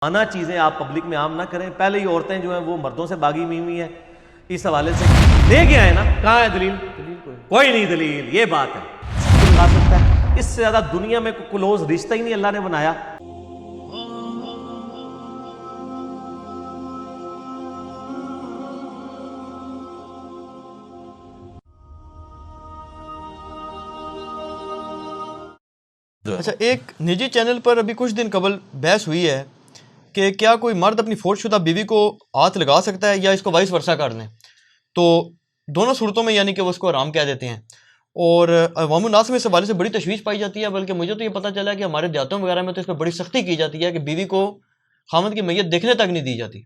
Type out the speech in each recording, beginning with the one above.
آنا چیزیں آپ پبلک میں عام نہ کریں. پہلے ہی عورتیں جو ہیں وہ مردوں سے باغی ہوئی ہیں اس حوالے سے. لے کے آئے نا, کہاں ہے دلیل؟ کوئی نہیں دلیل. یہ بات ہے لا سکتا ہے. اس سے زیادہ دنیا میں کوئی کلوز رشتہ ہی نہیں اللہ نے بنایا. اچھا, ایک نجی چینل پر ابھی کچھ دن قبل بحث ہوئی ہے کہ کیا کوئی مرد اپنی فوت شدہ بیوی کو ہاتھ لگا سکتا ہے یا اس کو وائس ورثہ کر دیں. تو دونوں صورتوں میں یعنی کہ وہ اس کو حرام کہہ دیتے ہیں, اور عوام الناس میں اس حوالے سے بڑی تشویش پائی جاتی ہے. بلکہ مجھے تو یہ پتہ چلا ہے کہ ہمارے دیہاتوں وغیرہ میں تو اس پہ بڑی سختی کی جاتی ہے کہ بیوی کو خامد کی میت دیکھنے تک نہیں دی جاتی.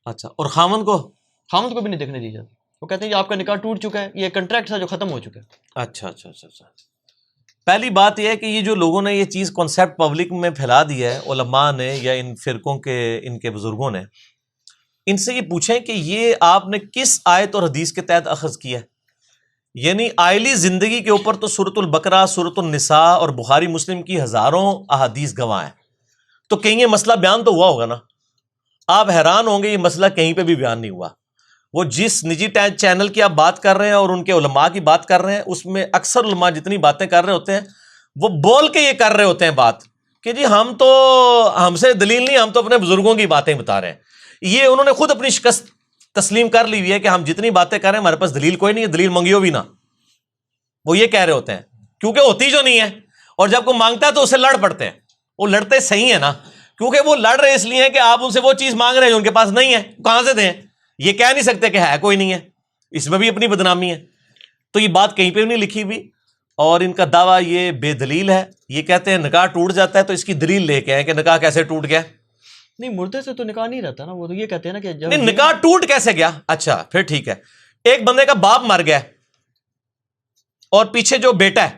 اچھا, اور خامد کو بھی نہیں دیکھنے دی جاتی. وہ کہتے ہیں کہ آپ کا نکاح ٹوٹ چکا ہے, یہ کنٹریکٹ تھا جو ختم ہو چکا ہے. اچھا اچھا اچھا اچھا. پہلی بات یہ ہے کہ یہ جو لوگوں نے یہ چیز کانسیپٹ پبلک میں پھیلا دیا ہے, علماء نے یا ان فرقوں کے ان کے بزرگوں نے, ان سے یہ پوچھیں کہ یہ آپ نے کس آیت اور حدیث کے تحت اخذ کیا ہے. یعنی آئلی زندگی کے اوپر تو سورۃ البقرہ, سورۃ النساء اور بخاری مسلم کی ہزاروں احادیث گواہ ہیں. تو کہیں یہ مسئلہ بیان تو ہوا ہوگا نا. آپ حیران ہوں گے یہ مسئلہ کہیں پہ بھی بیان نہیں ہوا. وہ جس نجی چینل کی آپ بات کر رہے ہیں اور ان کے علماء کی بات کر رہے ہیں, اس میں اکثر علماء جتنی باتیں کر رہے ہوتے ہیں وہ بول کے یہ کر رہے ہوتے ہیں بات کہ جی ہم سے دلیل نہیں, ہم تو اپنے بزرگوں کی باتیں بتا رہے ہیں. یہ انہوں نے خود اپنی شکست تسلیم کر لی ہوئی ہے کہ ہم جتنی باتیں کر رہے ہیں ہمارے پاس دلیل کوئی نہیں ہے, دلیل منگیو بھی نہ. وہ یہ کہہ رہے ہوتے ہیں کیونکہ ہوتی جو نہیں ہے, اور جب کوئی مانگتا ہے تو اسے لڑ پڑتے ہیں. وہ لڑتے صحیح ہیں نا, کیونکہ وہ لڑ رہے اس لیے کہ آپ ان سے وہ چیز مانگ رہے ہیں جو ان کے پاس نہیں ہے, کہاں سے دیں. یہ کہہ نہیں سکتے کہ ہے کوئی نہیں ہے, اس میں بھی اپنی بدنامی ہے. تو یہ بات کہیں پہ بھی نہیں لکھی ہوئی, اور ان کا دعویٰ یہ بے دلیل ہے. یہ کہتے ہیں نکاح ٹوٹ جاتا ہے تو اس کی دلیل لے کے آئے کہ نکاح کیسے ٹوٹ گیا. نہیں, مردے سے تو نکاح نہیں رہتا نا. وہ تو یہ کہتے ہیں نا کہ جب نہیں, نکاح ٹوٹ کیسے گیا. اچھا پھر ٹھیک ہے, ایک بندے کا باپ مر گیا اور پیچھے جو بیٹا ہے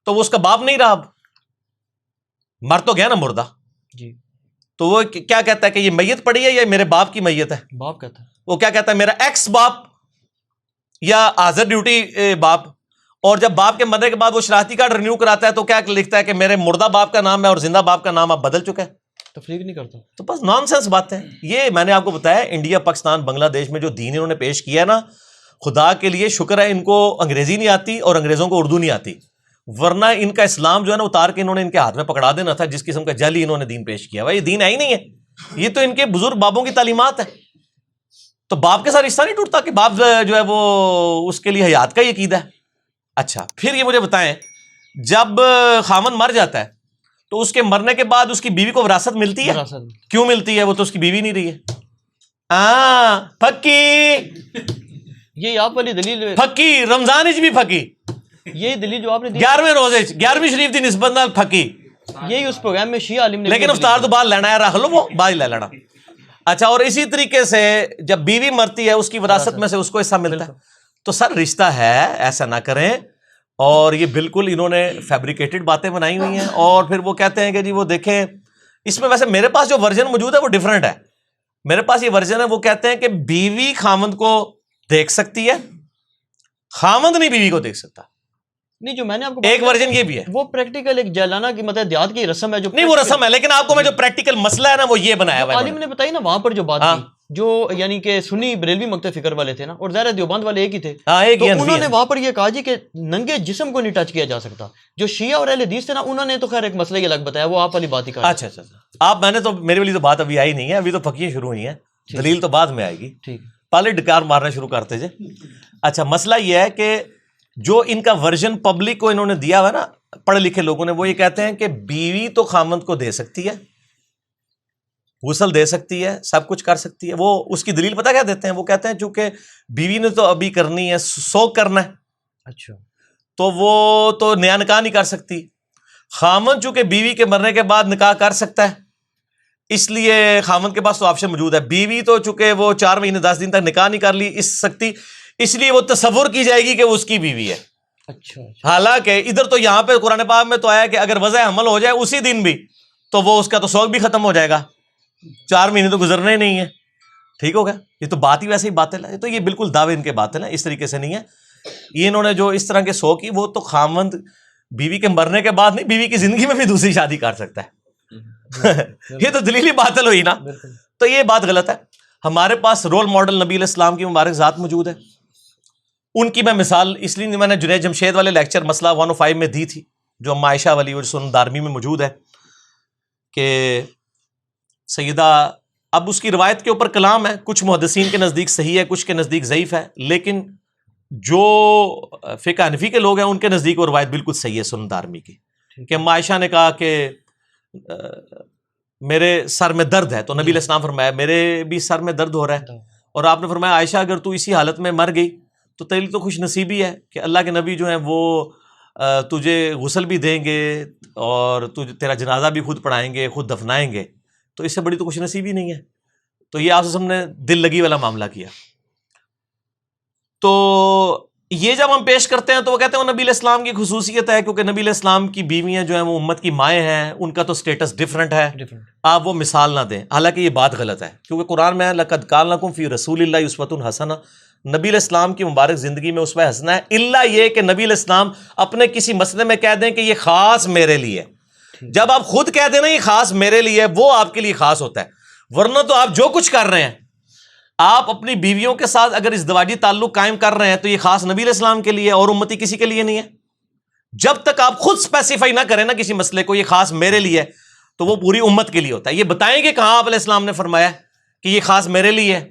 تو وہ اس کا باپ نہیں رہا, اب مر تو گیا نا مردہ. جی, تو وہ کیا کہتا ہے کہ یہ میت پڑی ہے یا میرے باپ کی میت ہے. باپ کہتا ہے. وہ کیا کہتا ہے, میرا ایکس باپ یا حاضر ڈیوٹی باپ. اور جب باپ کے مرنے کے بعد وہ شناختی کارڈ رینیو کراتا ہے تو کیا لکھتا ہے کہ میرے مردہ باپ کا نام ہے اور زندہ باپ کا نام اب بدل چکا ہے. تفریق نہیں کرتا. تو بس نان سینس بات ہے. یہ میں نے آپ کو بتایا انڈیا, پاکستان, بنگلہ دیش میں جو دین انہوں نے پیش کیا ہے نا, خدا کے لیے شکر ہے ان کو انگریزی نہیں آتی اور انگریزوں کو اردو نہیں آتی, ورنہ ان کا اسلام جو ہے نا اتار کے انہوں نے ان کے ہاتھ میں پکڑا دینا تھا. جس قسم کا جعلی انہوں نے دین پیش کیا ہوا, یہ دین ہے ہی نہیں ہے, یہ تو ان کے بزرگ بابوں کی تعلیمات ہے. تو باپ کے ساتھ رشتہ نہیں ٹوٹتا کہ باپ جو ہے وہ اس کے لیے حیات کا ہی عقیدہ ہے. اچھا پھر یہ مجھے بتائیں, جب خامن مر جاتا ہے تو اس کے مرنے کے بعد اس کی بیوی کو وراثت ملتی ہے؟ کیوں ملتی ہے, وہ تو اس کی بیوی نہیں رہی ہے. پھکی, یہ آپ والی دلیل, پھکی رمضان بھی پھکی, یہی دلیل جو آپ نے دی 11ویں روزے 11ویں شریف دی نسبت نال پھکی. یہی اس پروگرام میں شیعہ عالم نے, لیکن افطار تو بعد لینا ہے, رکھ لو وہ بعد لے لینا. اچھا, اور اسی طریقے سے جب بیوی مرتی ہے اس کی وراثت میں سے اس کو حصہ ملتا ہے. تو سر رشتہ ہے, ایسا نہ کریں. اور یہ بالکل انہوں نے فیبریکیٹڈ باتیں بنائی ہوئی ہیں, اور پھر وہ کہتے ہیں کہ جی وہ دیکھیں اس میں, ویسے میرے پاس جو ورژن موجود ہے وہ ڈیفرنٹ ہے. میرے پاس یہ ورژن ہے, وہ کہتے ہیں کہ بیوی خامند کو دیکھ سکتی ہے, خامند نہیں بیوی کو دیکھ سکتا. نہیں, جو میں نے آپ کو ایک ورژن یہ بھی ہے, وہ پریکٹیکل ایک جیلانہ کی مطلب دیہات کی رسم ہے جو نہیں وہ رسم ہے, لیکن آپ کو میں جو پریکٹیکل مسئلہ ہے نا وہ یہ بنایا ہوا ہے. عالم نے بتائی نا وہاں پر جو بات کی, جو یعنی کہ سنی بریلوی مکتب فکر والے تھے نا, اور ظاہر دیوبند والے ایک ہی تھے, تو انہوں نے وہاں پر یہ کہا جی کہ ننگے جسم کو نہیں ٹچ کیا جا سکتا. جو شیعہ اور اہل حدیث تھے نا, انہوں نے تو خیر ایک مسئلہ یہ الگ بتایا, وہ آپ والی بات ہی کہا. اچھا اچھا, آپ میں نے تو میری والی تو بات ابھی آئی نہیں ہے, ابھی تو پھکیاں شروع ہوئی ہیں, دلیل تو بعد میں آئے گی. ٹھیک, پہلے ڈکار مارنا شروع کرتے جے. اچھا, مسئلہ یہ ہے کہ جو ان کا ورژن پبلک کو انہوں نے دیا ہوا نا پڑھے لکھے لوگوں نے, وہ یہ کہتے ہیں کہ بیوی تو خامند کو دے سکتی ہے, غسل دے سکتی ہے, سب کچھ کر سکتی ہے. وہ اس کی دلیل پتہ کیا دیتے ہیں, وہ کہتے ہیں چونکہ بیوی نے تو ابھی کرنی ہے, سوگ کرنا ہے, اچھا, تو وہ تو نیا نکاح نہیں کر سکتی. خامند چونکہ بیوی کے مرنے کے بعد نکاح کر سکتا ہے, اس لیے خامند کے پاس تو آپشن موجود ہے. بیوی تو چونکہ وہ 4 مہینے 10 دن تک نکاح نہیں کر لی اس سکتی, اس لیے وہ تصور کی جائے گی کہ وہ اس کی بیوی ہے. اچھا, حالانکہ ادھر تو یہاں پہ قرآن پاک میں تو آیا کہ اگر وضع حمل ہو جائے اسی دن بھی تو وہ اس کا تو سوگ بھی ختم ہو جائے گا, 4 مہینے تو گزرنے ہی نہیں ہے. ٹھیک ہو گیا, یہ تو بات ہی ویسے ہی باطل ہے. تو یہ بالکل دعوے ان کے باطل ہیں, اس طریقے سے نہیں ہے. یہ انہوں نے جو اس طرح کے سو کی, وہ تو خامند بیوی کے مرنے کے بعد نہیں, بیوی کی زندگی میں بھی دوسری شادی کر سکتا ہے. یہ تو دلیلی باطل ہوئی نا. تو یہ بات غلط ہے. ہمارے پاس رول ماڈل نبی علیہ السلام کی مبارک ذات موجود ہے. ان کی میں مثال اس لیے میں نے جنید جمشید والے لیکچر مسئلہ 105 میں دی تھی, جو اما عائشہ والی اور سنن دارمی میں موجود ہے, کہ سیدہ, اب اس کی روایت کے اوپر کلام ہے, کچھ محدثین کے نزدیک صحیح ہے, کچھ کے نزدیک ضعیف ہے, لیکن جو فقہ حنفی کے لوگ ہیں ان کے نزدیک وہ روایت بالکل صحیح ہے سنن دارمی کی, کہ اما عائشہ نے کہا کہ میرے سر میں درد ہے, تو نبی علیہ السلام فرمایا میرے بھی سر میں درد ہو رہا ہے, اور آپ نے فرمایا عائشہ اگر تو اسی حالت میں مر گئی تو تیری تو خوش نصیبی ہے کہ اللہ کے نبی جو ہیں وہ تجھے غسل بھی دیں گے اور تیرا جنازہ بھی خود پڑھائیں گے, خود دفنائیں گے, تو اس سے بڑی تو خوش نصیبی نہیں ہے. تو یہ آپ نے دل لگی والا معاملہ کیا. تو یہ جب ہم پیش کرتے ہیں تو وہ کہتے ہیں وہ نبی علیہ السلام کی خصوصیت ہے, کیونکہ نبی علیہ السلام کی بیویاں جو ہیں وہ امت کی مائیں ہیں, ان کا تو سٹیٹس ڈیفرنٹ ہے, آپ وہ مثال نہ دیں. حالانکہ یہ بات غلط ہے, کیونکہ قرآن میں لقد کان لکم فی رسول اللہ اسوۃ حسنہ, نبی علیہ السلام کی مبارک زندگی میں اسوہ حسنہ ہے, الا یہ کہ نبی علیہ السلام اپنے کسی مسئلے میں کہہ دیں کہ یہ خاص میرے لیے. جب آپ خود کہہ دیں نا یہ خاص میرے لیے, وہ آپ کے لیے خاص ہوتا ہے, ورنہ تو آپ جو کچھ کر رہے ہیں, آپ اپنی بیویوں کے ساتھ اگر ازدواجی تعلق قائم کر رہے ہیں تو یہ خاص نبی علیہ السلام کے لیے اور امتی کسی کے لیے نہیں ہے. جب تک آپ خود اسپیسیفائی نہ کریں نا کسی مسئلے کو یہ خاص میرے لیے, تو وہ پوری امت کے لیے ہوتا ہے. یہ بتائیں کہ کہاں آپ علیہ السلام نے فرمایا کہ یہ خاص میرے لیے ہے,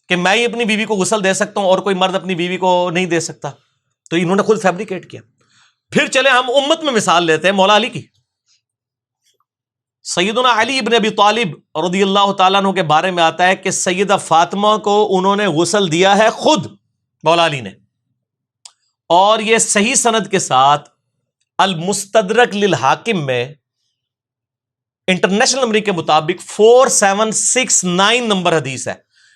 کہ میں ہی اپنی بیوی کو غسل دے سکتا ہوں اور کوئی مرد اپنی بیوی کو نہیں دے سکتا. تو انہوں نے خود فیبریکیٹ کیا. پھر چلے ہم امت میں مثال لیتے ہیں مولا علی کی. سیدنا علی ابن ابی طالب رضی اللہ تعالیٰ عنہ کے بارے میں آتا ہے کہ سیدہ فاطمہ کو انہوں نے غسل دیا ہے خود مولا علی نے, اور یہ صحیح سند کے ساتھ المستدرک للحاکم میں انٹرنیشنل نمبر کے مطابق 4769 نمبر حدیث ہے.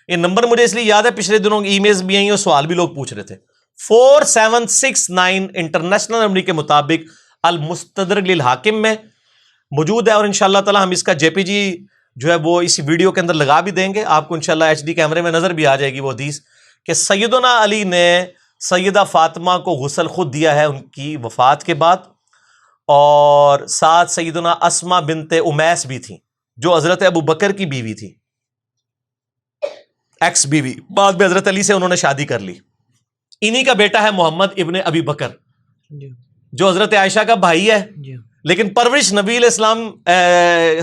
یہ نمبر مجھے اس لیے یاد ہے, پچھلے دنوں ای میلز بھی آئی اور سوال بھی لوگ پوچھ رہے تھے. 4769 انٹرنیشنل نمبر کے مطابق المستدرک للحاکم میں موجود ہے, اور انشاءاللہ تعالی ہم اس کا جے پی جی جو ہے وہ اس ویڈیو کے اندر لگا بھی دیں گے, آپ کو انشاءاللہ ایچ ڈی کیمرے میں نظر بھی آ جائے گی وہ حدیث, کہ سیدنا علی نے سیدہ فاطمہ کو غسل خود دیا ہے ان کی وفات کے بعد, اور ساتھ سیدنا اسما بنت امیس بھی تھیں جو حضرت ابو بکر کی بیوی تھی, ایکس بیوی, بعد میں حضرت علی سے انہوں نے شادی کر لی. انہی کا بیٹا ہے محمد ابن ابی بکر جو حضرت عائشہ کا بھائی ہے, لیکن پرورش نبی علیہ السلام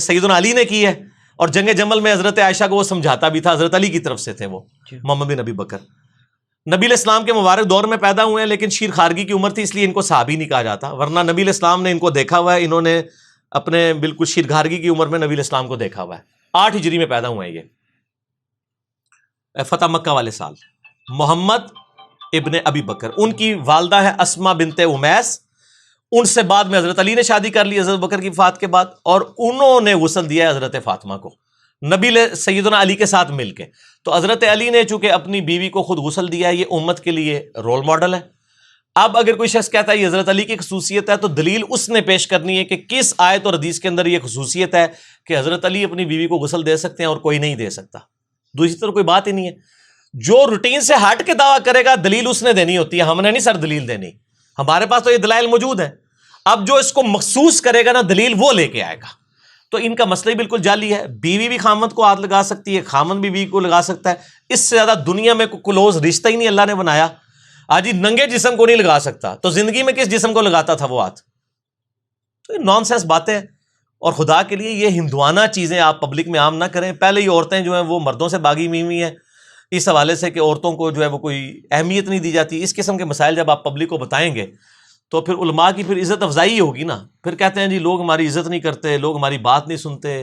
سیدنا علی نے کی ہے, اور جنگ جمل میں حضرت عائشہ کو وہ سمجھاتا بھی تھا, حضرت علی کی طرف سے تھے وہ محمد بن ابی بکر. نبی علیہ السلام کے مبارک دور میں پیدا ہوئے ہیں, لیکن شیر خارگی کی عمر تھی اس لیے ان کو صحابی نہیں کہا جاتا, ورنہ نبی علیہ السلام نے ان کو دیکھا ہوا ہے, انہوں نے اپنے بالکل شیر خارگی کی عمر میں نبی علیہ السلام کو دیکھا ہوا ہے. 8 ہجری میں پیدا ہوئے ہیں یہ فتح مکہ والے سال. محمد ابن ابی بکر, ان کی والدہ ہے اسما بنت امیس, ان سے بعد میں حضرت علی نے شادی کر لی حضرت بکر کی وفات کے بعد, اور انہوں نے غسل دیا ہے حضرت فاطمہ کو نبی سیدنا علی کے ساتھ مل کے. تو حضرت علی نے چونکہ اپنی بیوی کو خود غسل دیا ہے, یہ امت کے لیے رول ماڈل ہے. اب اگر کوئی شخص کہتا ہے یہ حضرت علی کی خصوصیت ہے, تو دلیل اس نے پیش کرنی ہے کہ کس آیت اور حدیث کے اندر یہ خصوصیت ہے کہ حضرت علی اپنی بیوی کو غسل دے سکتے ہیں اور کوئی نہیں دے سکتا. دوسری طرف کوئی بات ہی نہیں ہے. جو روٹین سے ہٹ کے دعویٰ کرے گا دلیل اس نے دینی ہوتی ہے, ہم نے نہیں سر دلیل دینی. ہمارے پاس تو یہ دلائل موجود ہیں, اب جو اس کو مخصوص کرے گا نا دلیل وہ لے کے آئے گا. تو ان کا مسئلہ ہی بالکل جعلی ہے. بیوی بھی خامند کو ہاتھ لگا سکتی ہے, خامند بھی بیوی کو لگا سکتا ہے, اس سے زیادہ دنیا میں کوئی کلوز رشتہ ہی نہیں اللہ نے بنایا. آج ہی ننگے جسم کو نہیں لگا سکتا, تو زندگی میں کس جسم کو لگاتا تھا وہ ہاتھ؟ تو یہ نان سینس باتیں ہیں, اور خدا کے لیے یہ ہندوانہ چیزیں آپ پبلک میں عام نہ کریں. پہلے ہی عورتیں جو ہیں وہ مردوں سے باغی ہوئی ہیں اس حوالے سے کہ عورتوں کو جو ہے وہ کوئی اہمیت نہیں دی جاتی. اس قسم کے مسائل جب آپ پبلک کو بتائیں گے تو پھر علماء کی پھر عزت افزائی ہوگی نا. پھر کہتے ہیں جی لوگ ہماری عزت نہیں کرتے, لوگ ہماری بات نہیں سنتے,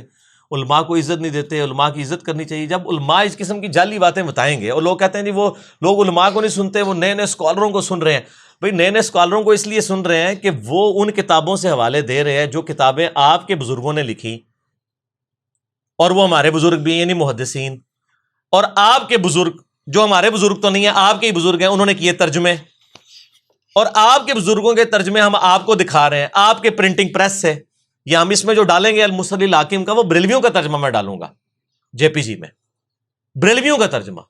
علماء کو عزت نہیں دیتے, علماء کی عزت کرنی چاہیے. جب علماء اس قسم کی جعلی باتیں بتائیں گے اور لوگ کہتے ہیں جی وہ لوگ علماء کو نہیں سنتے, وہ نئے نئے اسکالروں کو سن رہے ہیں. بھئی نئے نئے اسکالروں کو اس لیے سن رہے ہیں کہ وہ ان کتابوں سے حوالے دے رہے ہیں جو کتابیں آپ کے بزرگوں نے لکھی, اور وہ ہمارے بزرگ بھی ہیں یعنی محدثین, اور آپ کے بزرگ جو ہمارے بزرگ تو نہیں ہیں, آپ کے ہی بزرگ ہیں, انہوں نے کیے ترجمے, اور آپ کے بزرگوں کے ترجمے ہم آپ کو دکھا رہے ہیں آپ کے پرنٹنگ پریس سے. یا ہم اس میں جو ڈالیں گے المصلی الحاکم کا, وہ بریلویوں کا ترجمہ میں ڈالوں گا جے پی جی میں, بریلویوں کا ترجمہ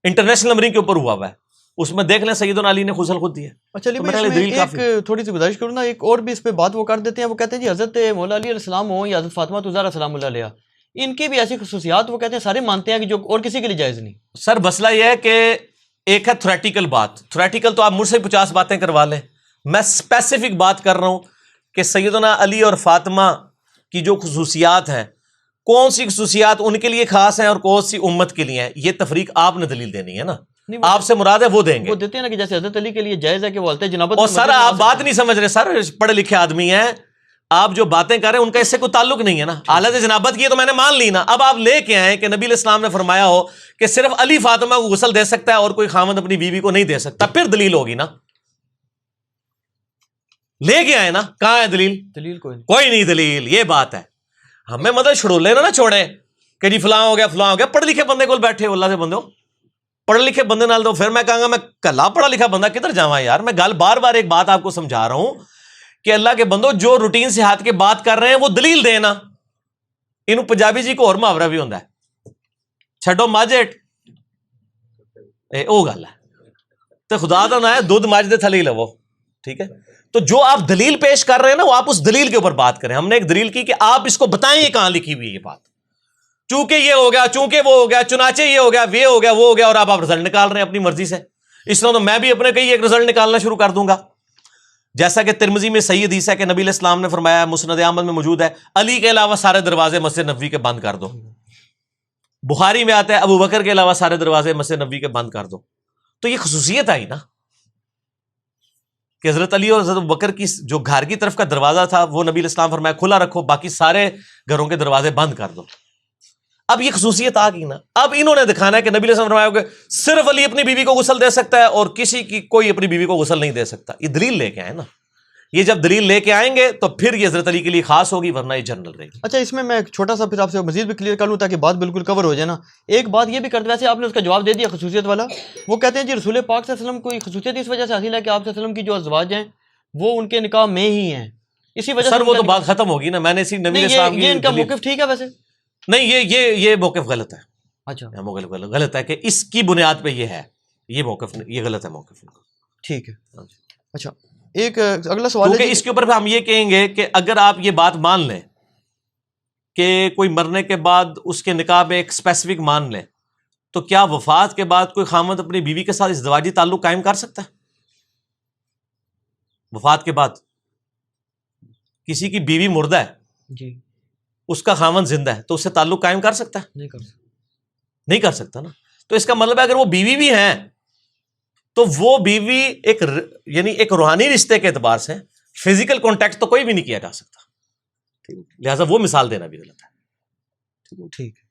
انٹرنیشنل نمبرنگ کے اوپر ہوا ہے. اس میں دیکھ لیں سیدنا علی نے غسل خود دیا. اچھا علی بھائی ایک تھوڑی سی گزارش کروں نا, ایک اور بھی اس پہ بات وہ کر دیتے ہیں, وہ کہتے ہیں جی حضرت مولا علی علیہ السلام ہوں یا حضرت فاطمہ الزہرا سلام اللہ علیہا, ان کی بھی ایسی خصوصیات وہ کہتے ہیں سارے مانتے ہیں کہ جو اور کسی کے لیے جائز نہیں. سر مسئلہ یہ ہے کہ ایک ہے تھریٹیکل بات, تھریٹیکل تو آپ مجھ سے 50 باتیں کروا لیں, میں اسپیسیفک بات کر رہا ہوں کہ سیدنا علی اور فاطمہ کی جو خصوصیات ہیں, کون سی خصوصیات ان کے لیے خاص ہیں اور کون سی امت کے لیے ہیں, یہ تفریق آپ نے دلیل دینی ہے نا, آپ سے مراد ہے وہ دیں گے. وہ دیتے ہیں نا کہ جیسے حضرت علی کے لیے جائز ہے کہ وہ حالت جنابت. اور سر آپ بات نہیں سمجھ رہے, سر پڑھے لکھے آدمی ہیں, آپ جو باتیں کر رہے ہیں ان کا اس سے کوئی تعلق نہیں ہے نا. حالت جنابت کی ہے تو میں نے مان لی نا. اب آپ لے کے آئیں کہ نبی علیہ السلام نے فرمایا ہو کہ صرف علی فاطمہ کو غسل دے سکتا ہے اور کوئی خامد اپنی بیوی کو نہیں دے سکتا, پھر دلیل ہوگی نا. لے کے آئے نا, کہاں ہے دلیل؟ دلیل کوئی نہیں دلیل. یہ بات ہے, ہمیں مطلب چھڑولے نہ چھوڑیں کہ جی فلاں ہو گیا. پڑھ لکھے بندے کو بیٹھے ہو, اللہ سے بندے ہو, پڑھے لکھے بندے نال دو. پھر میں کہاں گا میں کلا پڑھا لکھا بندہ کدھر جاواں یار. میں گل بار بار ایک بات آپ کو سمجھا رہا ہوں کہ اللہ کے بندو جو روٹین سے ہاتھ کے بات کر رہے ہیں وہ دلیل دینا. انہوں پنجابی جی کو اور محاورہ بھی ہوتا ہے, چھڈو ماجٹ او گل ہے تو خدا دا نہ ہے دودھ ماج دے تھلے ہی لو. ٹھیک ہے, تو جو آپ دلیل پیش کر رہے ہیں نا وہ آپ اس دلیل کے اوپر بات کریں. ہم نے ایک دلیل کی کہ آپ اس کو بتائیں یہ کہاں لکھی ہوئی ہے یہ بات, چونکہ یہ ہو گیا, چونکہ وہ ہو گیا, چنانچہ یہ ہو گیا, یہ ہو گیا, وہ ہو گیا, اور آپ رزلٹ نکال رہے ہیں اپنی مرضی سے. اس طرح تو میں بھی اپنے کئی ایک رزلٹ نکالنا شروع کر دوں گا. جیسا کہ ترمذی میں صحیح حدیث ہے کہ نبی علیہ السلام نے فرمایا, مسند احمد میں موجود ہے, علی کے علاوہ سارے دروازے مسجد نبوی کے بند کر دو. بخاری میں آتا ہے ابو بکر کے علاوہ سارے دروازے مسجد نبوی کے بند کر دو. تو یہ خصوصیت آئی نا کہ حضرت علی اور حضرت ابو بکر کی جو گھر کی طرف کا دروازہ تھا وہ نبی علیہ السلام فرمایا کھلا رکھو, باقی سارے گھروں کے دروازے بند کر دو. اب یہ خصوصیت آ گئی نا. اب انہوں نے دکھانا ہے کہ نبی علیہ السلام فرمایا کہ صرف علی اپنی بیوی کو غسل دے سکتا ہے اور کسی کی کوئی اپنی بیوی کو غسل نہیں دے سکتا. یہ دلیل لے کے آئے نا. یہ جب دلیل لے کے آئیں گے تو پھر یہ حضرت علی کے لیے خاص ہوگی, ورنہ یہ جنرل رہے گی. اچھا اس میں ایک چھوٹا سا پھر آپ سے مزید بھی کلیئر کر لوں تاکہ بات بالکل کور ہو جائے نا. ایک بات یہ بھی کرتے, ویسے آپ نے اس کا جواب دے دیا خصوصیت والا. وہ کہتے ہیں جی رسول پاک صلی اللہ علیہ وسلم کو خصوصیت اس وجہ سے حاصل ہے کہ آپ صلی اللہ علیہ وسلم کی جو ازواج ہیں وہ ان کے نکاح میں ہی ہیں, اسی وجہ سے. سر وہ تو بات ختم ہوگی نا. میں نے اسی نبی علیہ السلام کی یہ ان کا موقف ٹھیک ہے ویسے نہیں, یہ موقف غلط ہے. اچھا موقف غلط ہے کہ اس کی بنیاد پہ یہ ہے, یہ موقف یہ غلط ہے موقف. ٹھیک ہے. اچھا ایک اگلا سوال ہے اس کے اوپر ہم یہ کہیں گے کہ اگر آپ یہ بات مان لیں کہ کوئی مرنے کے بعد اس کے نکاح میں ایک اسپیسیفک مان لیں, تو کیا وفات کے بعد کوئی خامد اپنی بیوی کے ساتھ ازدواجی تعلق قائم کر سکتا ہے؟ وفات کے بعد کسی کی بیوی مردہ ہے جی, اس کا خامد زندہ ہے, تو اس سے تعلق قائم کر سکتا ہے؟ نہیں کر سکتا نا. تو اس کا مطلب ہے اگر وہ بیوی بھی ہیں تو وہ بیوی یعنی ایک روحانی رشتے کے اعتبار سے فزیکل کانٹیکٹ تو کوئی بھی نہیں کیا جا سکتا. لہٰذا وہ مثال دینا بھی غلط ہے. ٹھیک ہے.